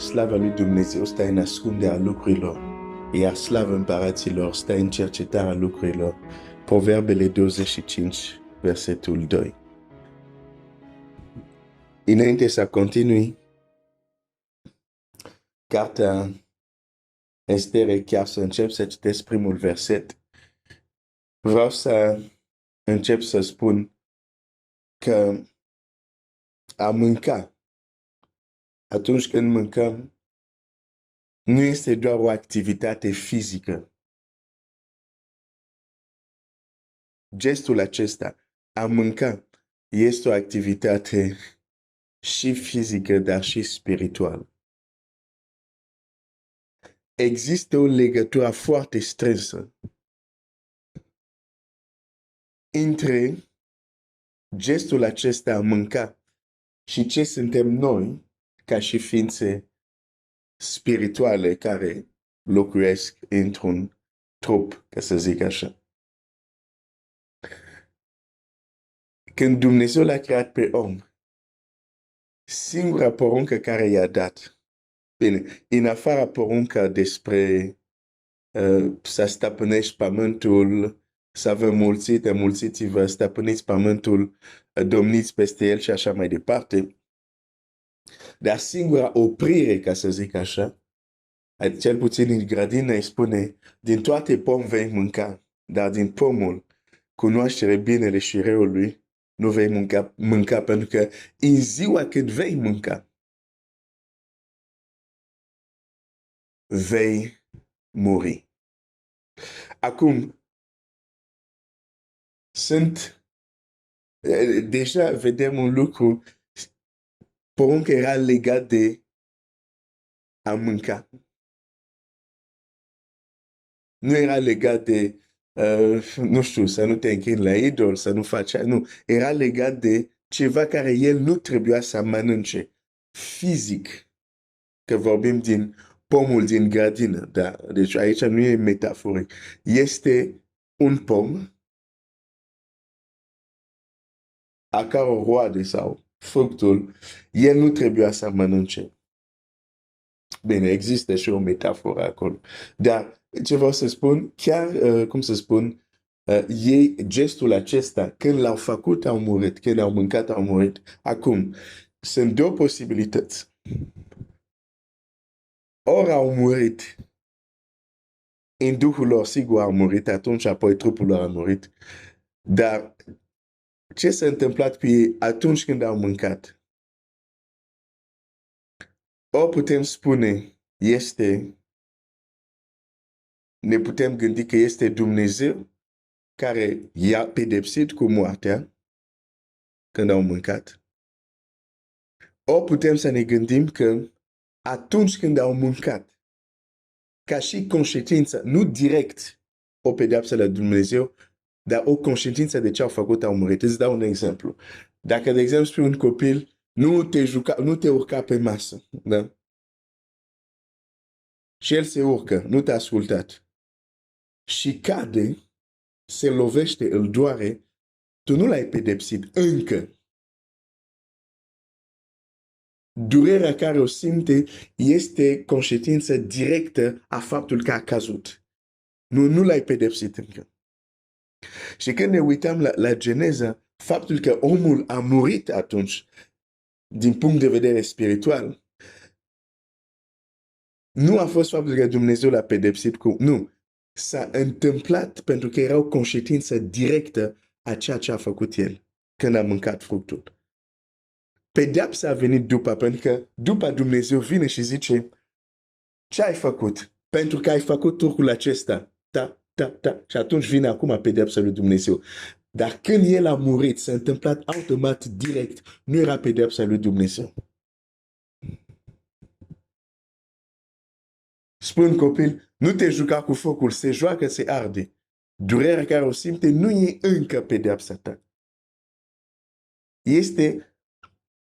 Slava lui Dumnezeu stă în ascunderea lucrurilor, iar slavă împăraților stă în cercetarea lucrurilor. Proverbele 25, versetul 2. Înainte să continui, cartea Estere, chiar să încep să citesc primul verset, vreau să încep să spun că a mânca, atunci când mâncăm, nu este doar o activitate fizică. Gestul acesta, a mânca, este o activitate și fizică, dar și spirituală. Există o legătură foarte strânsă între gestul acesta a mânca și ce suntem noi ca și ființe spirituale care locuiesc într-un trup, ca să zic așa. Când Dumnezeu l-a creat pe om, singura poruncă care i-a dat, bine, în afara porunca despre să stăpânești pământul, să vă mulțiți-vă, stăpâniți pământul, domniți peste el și așa mai departe. Dar singura oprire, ca să zic așa, cel puțin în grădină îi spune, din toate pomi vei mânca, dar din pomul cunoaștere binele și răului nu vei mânca, pentru că în ziua când vei mânca, vei muri. Acum, deja vedem un lucru, porunca era legat de a mânca. Nu era legat de, nu știu, să nu te închini la idol, să nu faci, nu. Era legat de ceva care el nu trebuia să mănânce fizic. Că vorbim din pomul din grădină, da? Deci aici nu e metaforic. Este un pom a căror roade sau fructul, el nu trebuia să mănânce. Bine, există și o metaforă acolo. Dar ce vreau să spun, chiar, cum să spun, ei, gestul acesta, când l-au făcut, au murit, când au mâncat, au murit. Acum, sunt două posibilități. Ori au murit, în duhul lor, sigur, au murit, atunci apoi trupul lor a murit. Dar ce s-a întâmplat cu ei atunci când au mâncat? O putem spune, ne putem gândi că este Dumnezeu care i-a pedepsit cu moartea când au mâncat. O putem să ne gândim că atunci când au mâncat, ca și conștiință, nu direct o pedeapsă la Dumnezeu, dar o conștiință de ce au făcut, au murit. Îți dau un exemplu. Dacă, de exemplu, spui un copil, nu te urca pe masă, da? Și el se urcă, nu te-a ascultat. Și cade, se lovește, îl doare, tu nu l-ai pedepsit încă. Durerea care o simte este conștiință directă a faptul că a căzut. Nu l-ai pedepsit încă. Și când ne uităm la Geneza, faptul că omul a murit atunci, din punct de vedere spiritual, nu a fost faptul că Dumnezeu l-a pedepsit cu... Nu. S-a întâmplat pentru că era o conștiință directă a ceea ce a făcut el când a mâncat fructul. Pedeapsa a venit după, pentru că după Dumnezeu vine și zice, ce ai făcut? Pentru că ai făcut lucrul acesta. Și atunci vine acum pedeapsa lui Dumnezeu. Dar când el a murit, s-a întâmplat automat, direct. Nu era pedeapsa lui Dumnezeu. Spun copil, nu te juca cu focul, se joacă, se arde. Durerea care o simte nu e încă pedeapsa ta. Este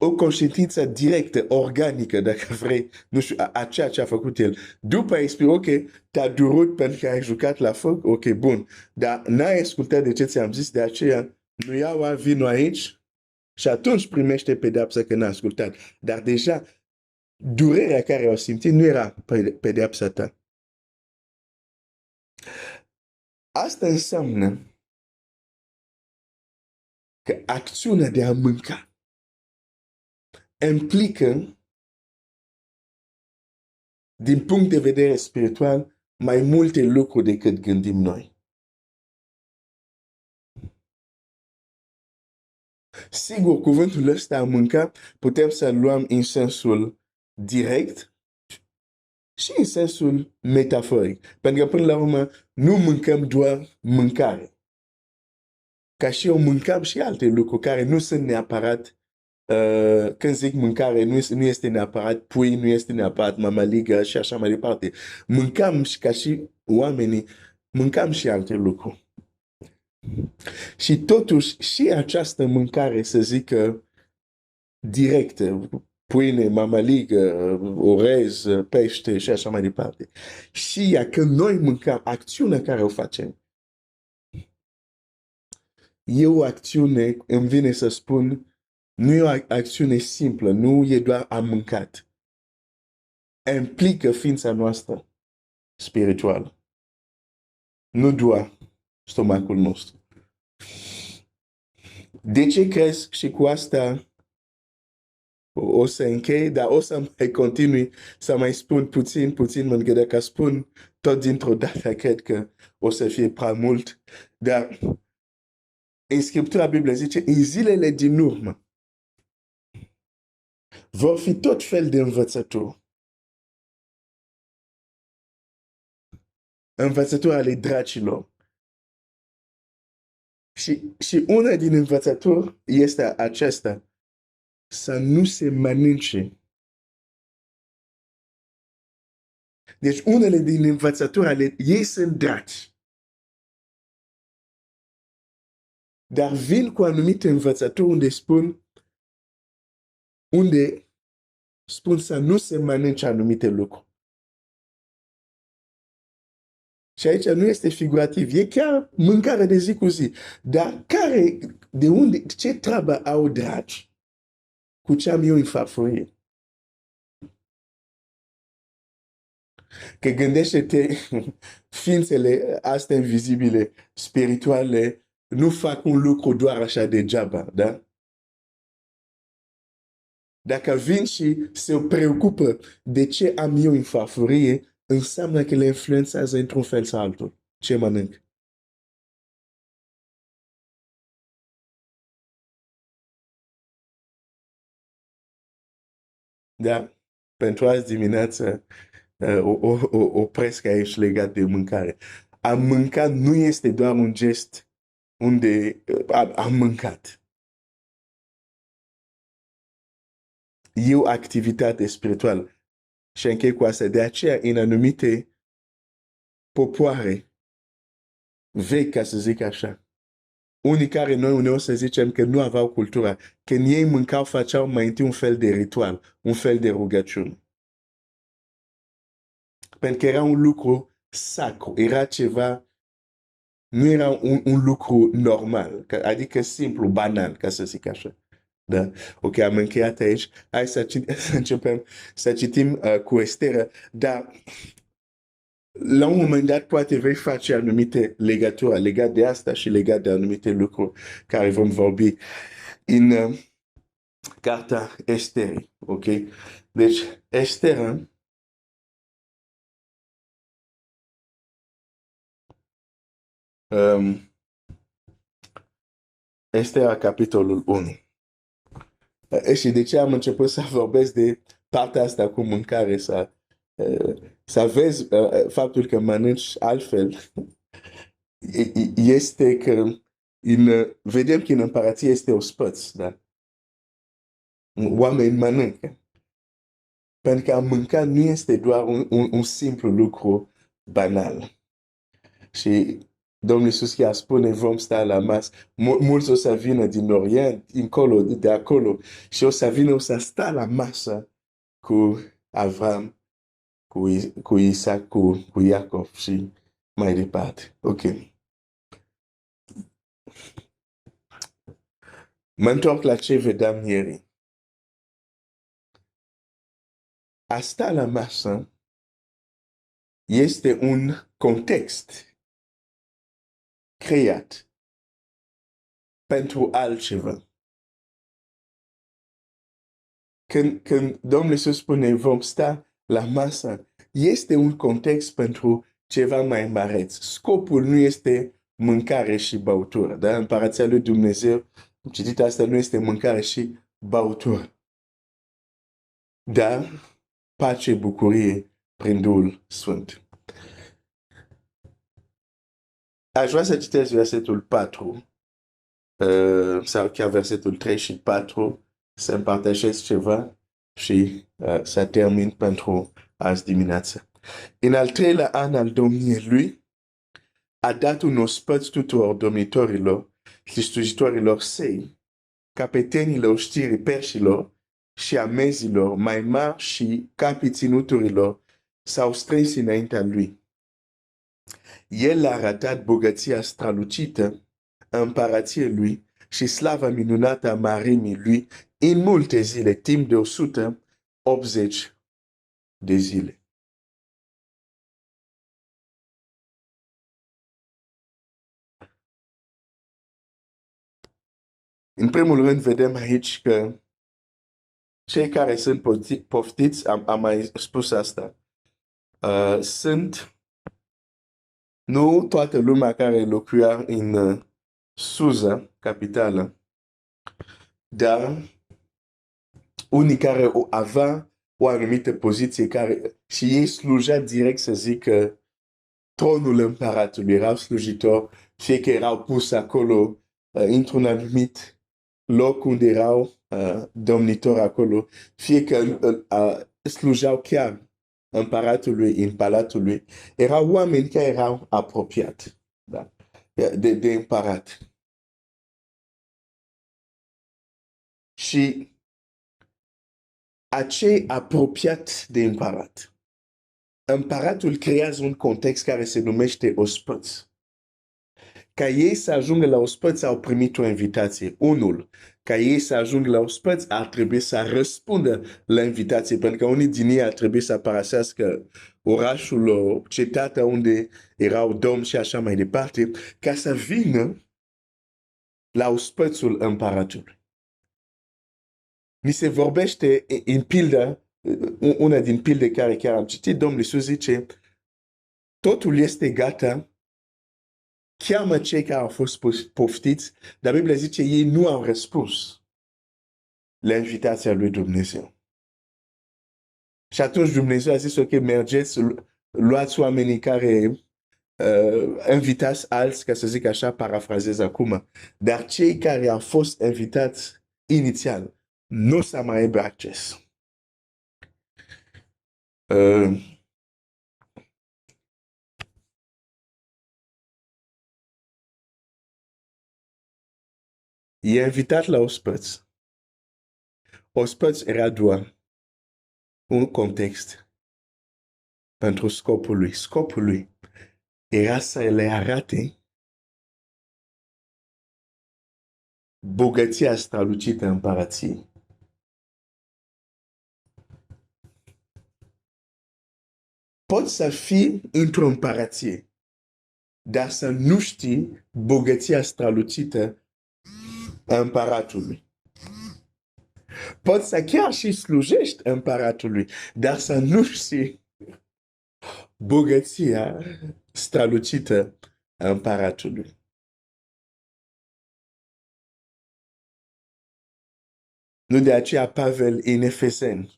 o conștiință directă, organică, dacă vrei, nu știu, a ceea ce a făcut el. După ai spus, ok, te-a durut pentru că ai jucat la foc, ok, bun. Dar n-ai ascultat de ce ți-am zis, de aceea nu iau vino aici și atunci primește pedeapsa că n-a ascultat. Dar deja durerea care o simțit nu era pedeapsa ta. Asta înseamnă că acțiunea de a mânca implică, din punct de vedere spiritual, mai multe lucruri decât gândim noi. Sigur, cuvântul ăsta a mânca putem să-l luăm în sensul direct și în sensul metaforic. Pentru că până la urmă nu mâncăm doar mâncare. Ca și eu mâncam și alte lucruri care nu sunt neapărat, când zic mâncare, nu este neapărat pui, nu este neapărat mamaligă și așa mai departe. Mâncam și ca și oamenii, mâncam și alte lucruri. Și totuși și această mâncare, să zic directă, pâine, mamaligă, orez, pește și așa mai departe. Și ea, când noi mâncăm, acțiunea care o facem, e o acțiune, îmi vine să spun, nu e o acțiune simplă, nu e doar am mâncat. Implică ființa noastră spirituală. Nu doar stomacul nostru. De ce crezi și cu asta o să închei, dar o să mai continui să mai spun puțin, pentru că dacă spun tot dintr-o dată, cred că o să fie prea mult. Dar în Scriptura Biblia zice, în zilele din urmă vor fi tot fel de învățături. Învățături ale dracilor. Și una din învățături este aceasta, să nu se mănânce. Deci unele din învățături ale ei sunt draci. Dar vin cu anumite învățături unde spun să nu se mănânce anumite lucruri. Și aici nu este figurativ, e chiar mâncare de zi cu zi. Dar ce treabă au draci cu ce am eu în farfurie? Că gândește-te, ființele astea invizibile, spirituale, nu fac un lucru doar așa degeaba, da? Dacă vin și se preocupă de ce am eu în farfurie, înseamnă că le influențează într-un fel sau altul. Ce mănânc? Da? Pentru azi dimineață, opresc aici legat de mâncare. A mânca nu este doar un gest unde am mâncat. E o activitate spirituală. Și închei cu asta. De aceea, în anumite popoare vechi, ca să zic așa, unii care noi uneori să zicem că nu aveau cultura, când ei mâncau, făceau mai întâi un fel de ritual, un fel de rugăciune. Pentru că era un lucru sacru, era ceva, nu era un lucru normal, adică simplu, banal, ca să zic așa. Da? Ok, am încheiat aici. Hai să începem să citim cu Estera, dar la un moment dat poate vei face anumite legături legat de asta și legat de anumite lucruri care vom vorbi în cartea Esterii. Ok? Deci, Estera, Estera, capitolul 1. Și de ce am început să vorbesc de partea asta cu mâncare, să vezi faptul că mănânci altfel, este că vedem că în împărație este o spăț, da? Oamenii mănâncă. Pentru că a mânca nu este doar un simplu lucru banal. Și Domnul Iisus chiar spune, vom sta la masă. Mulți o să vină din Orient, de acolo, și o să vină, o să sta la masă cu Avram, cu Isaac, cu Iacov și mai departe. Ok. Mă întorc la ce vedeam ieri. a sta la masă este un context creat pentru altceva. Când Domnul Iisus spune vom sta la masă, este un context pentru ceva mai mare. Scopul nu este mâncare și băutură. Da? Împărăția lui Dumnezeu, am citit asta, nu este mâncare și băutură. Dar pace, bucurie prin Duhul Sfânt. Aș vrea să citesc versetul 4 sau chiar versetul 3 și 4, să împărtășesc ceva și să termin pentru azi dimineață. În al treilea an al domniei lui, a dat un ospăț tuturor domnitorilor și slujitorilor săi, capetenilor știrii perșilor și amezilor mai mari și capii ținuturilor s-au strâns înaintea lui. El a arătat bogăția strălucită a împărăției lui și slava minunată a mărimii lui în multe zile, timp de 180 de zile. În primul rând, vedem aici că cei care sunt poftiți, am mai spus asta, sunt nu toată lumea care locuia în Susa, capitală, dar unii care avea o anumită poziție și ei slujea direct, să zic, tronul împăratului, erau slujitori, fie că erau pus acolo într-un anumit loc unde erau domnitori acolo, fie că slujeau chiar împăratului în palatul lui, erau oameni care erau apropiați de împărat. Și acei apropiați de împărat, împăratul creează un context care se numește ospăț. Ca ei să ajungă la ospăț, au primit o invitație. Unul, ca ei să ajungă la ospăț, ar trebui să răspundă la invitație, pentru că unii din ei ar trebui să părăsească orașul, cetatea unde erau domni și așa mai departe, ca să vină la ospățul împăratului. Mi se vorbește în pildă, una din pilde care chiar am citit, Domnul Iisus zice, totul este gata, cheamă cei care au fost poftiți, dar Biblia zice, ei nu au răspuns la invitația lui Dumnezeu. Și atunci Dumnezeu a zis, ok, mergeți, luați oamenii care invitați alți, ca să zic așa, parafrazez acum, dar cei care au fost invitați inițial nu o să mai aibă acces. E invitat la ospăț. Ospăț era doar un context pentru scopul lui. Scopul lui era să le arate bogăția strălucită în împărăție. Poți să fii într-o împărăție, dar să nu știi bogăția strălucită a împăratului. Poți să chiar și slujești împăratului, dar să nu știi bogăția strălucită a împăratului. Nu de aceea Pavel în Efeseni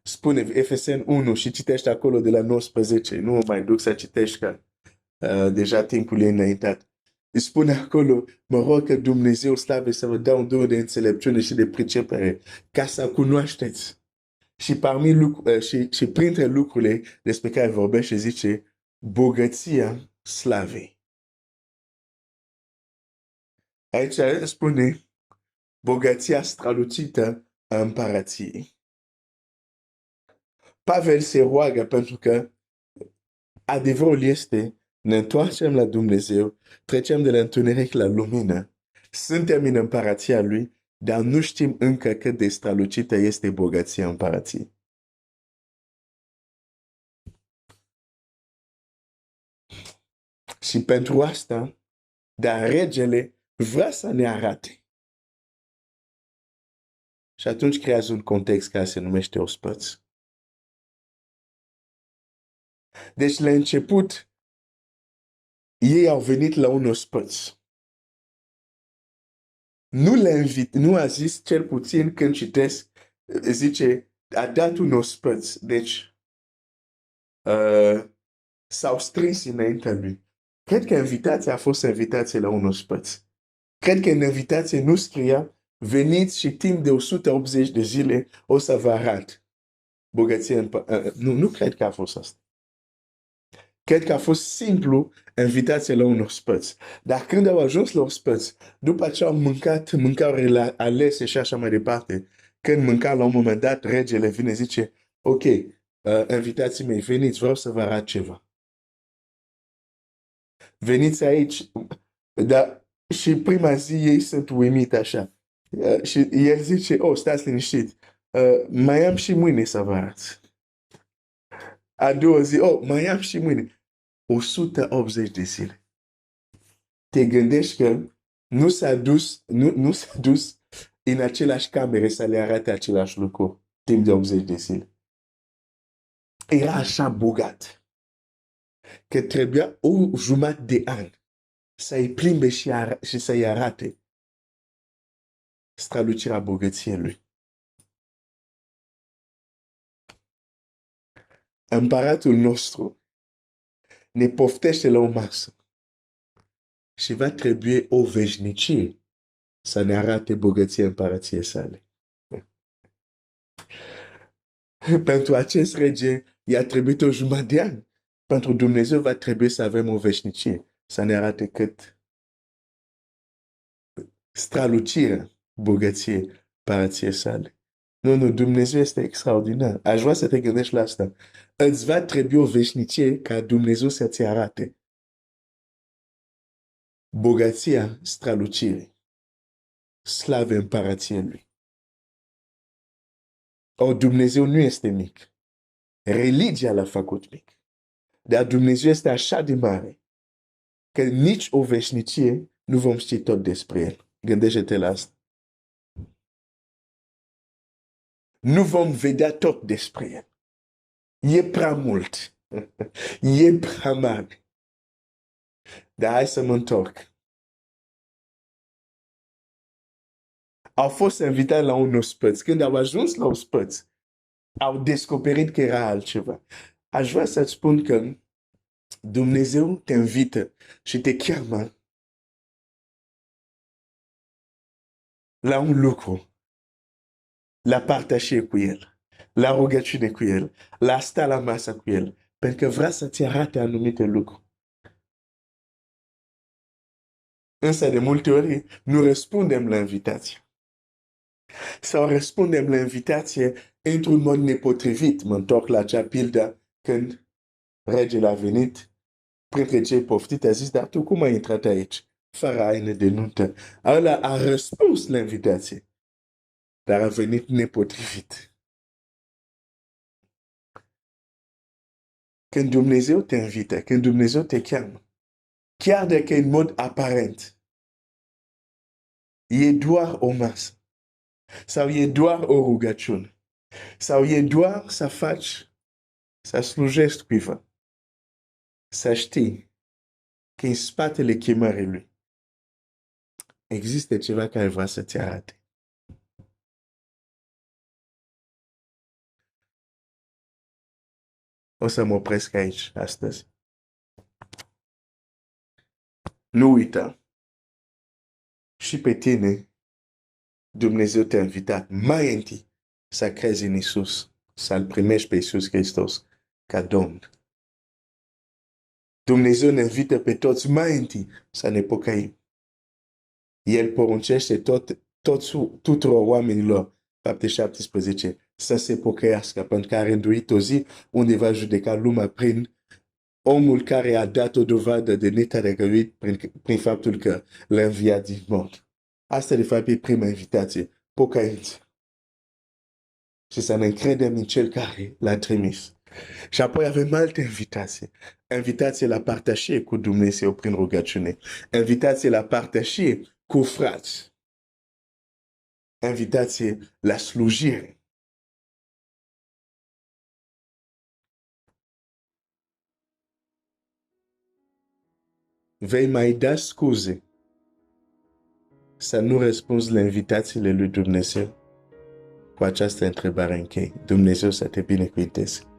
spune Efeseni 1 și citește acolo de la 19, nu mai duc să citești că deja timpul e înaintat. Îi spune acolo, mă rog că Dumnezeu slave să vă dea un duh de înțelepciune și de pricepere, ca să cunoașteți. Și și printre lucrurile despre care vorbește zice, bogăția slavei. Aici spune, bogăția strălucită a împărăției. Pavel se roagă pentru că adevărul este, ne întoarcem la Dumnezeu, trecem de la întuneric la lumină, suntem în împărăția Lui, dar nu știm încă cât de strălucită este bogăția împărăției. Și pentru asta, dar regele vrea să ne arate. Și atunci creează un context care se numește ospăț. Deci, la început, ei au venit la un ospăț. Nu a zis, cel puțin când citesc, zice, a dat un ospăț. Deci, s-au strâns înaintea lui. Cred că invitația a fost invitație la un ospăț. Cred că în invitație nu scria, veniți și timp de 180 de zile o să vă arăt bogăție. Nu cred că a fost asta. Cred că a fost simplu invitație la un ospăț. Dar când au ajuns la ospăț, după ce au mâncat mâncare alese și așa mai departe, când mânca la un moment dat, regele vine zice, ok, invitații mei, veniți, vreau să vă arăt ceva. Veniți aici, dar și prima zi ei sunt uimit așa. Și el zice, oh, stați liniștit, mai am și mâine să vă arăt. A doua zi, oh, mai am și mâine. 180 de zile. Te gândești că nu s-a dus în același camere să le arate același lucru timp de 80 de zile. Era așa bogat că trebuia o jumătate de an să-i plimbe și să-i arate strălucirea bogăției lui. Împăratul nostru ne poftește la o masă și va trebui o veșnicie să ne arate bogăția împărăției sale. Pentru acest rege i-a trebuit o jumătate de an. Pentru Dumnezeu va trebui să avem o veșnicie, să ne arate cât strălucirea bogăției împărăției sale. Nu, Dumnezeu este extraordinar. Aș vrea să te gândești la asta. Îți va trebui o veșnicie ca Dumnezeu să ți arate bogăția strălucirii, slave împărăției lui. O, Dumnezeu nu este mic. Religia l-a făcut mic. Dar Dumnezeu este așa de mare că nici o veșnicie nu vom ști tot despre el. Gândește-te la asta. Nu vom vedea tot despre el. E prea mult. E prea mare. Dar hai să mă întorc. Au fost invitați la un ospăț. Când au ajuns la ospăț, au descoperit că era altceva. Aș vrea să-ți spun că Dumnezeu te invită și te cheamă la un lucru, la partager cu el, la rugăciune cu el, la sta la masă cu el, pentru că vrea să-ți arate anumite lucruri. Însă de multe ori nu răspundem la invitație. Sau răspundem la invitație într-un mod nepotrivit. Mă întorc la acea pildă când regele a venit printre cei poftiți, a zis, dar tu cum ai intrat aici? Fără haine de nuntă. Ăla a răspuns la invitație, dar a venit nepotrivit. Când Dumnezeu te invită, când Dumnezeu te cheamă, chiar dacă în mod aparent, e doar o masă, sau e doar o rugăciune, sau e doar să faci, să slujești cuiva, să știi că în spatele chemării lui există ceva care vrea să-ți arate. O să mă opresc aici astăzi. Nu uita, și pe tine Dumnezeu te-a invitat mai întâi să crezi în Isus, să-L primești pe Isus Hristos ca Domn. Dumnezeu ne invită pe toți mai întâi să ne pocăim. El poruncește tuturor oamenilor, fapte 17, să se pocăiască, pentru că a rânduit o zi unde va judeca lumea prin omul care a dat o dovadă de netadăgăuit prin faptul că l-a înviat din mort. Asta de fapt e prima invitație, pocăință. Și să ne încredem în cel care l-a trimis. Și apoi avem alte invitații. Invitații la părtășie cu Dumnezeu prin rugăciune. Invitații la părtășie cu frați. Invitații la slujire. Vei mai da scuze să nu răspunzi la invitațiile lui Dumnezeu? Cu această întrebare închei. Dumnezeu să te binecuvânteze.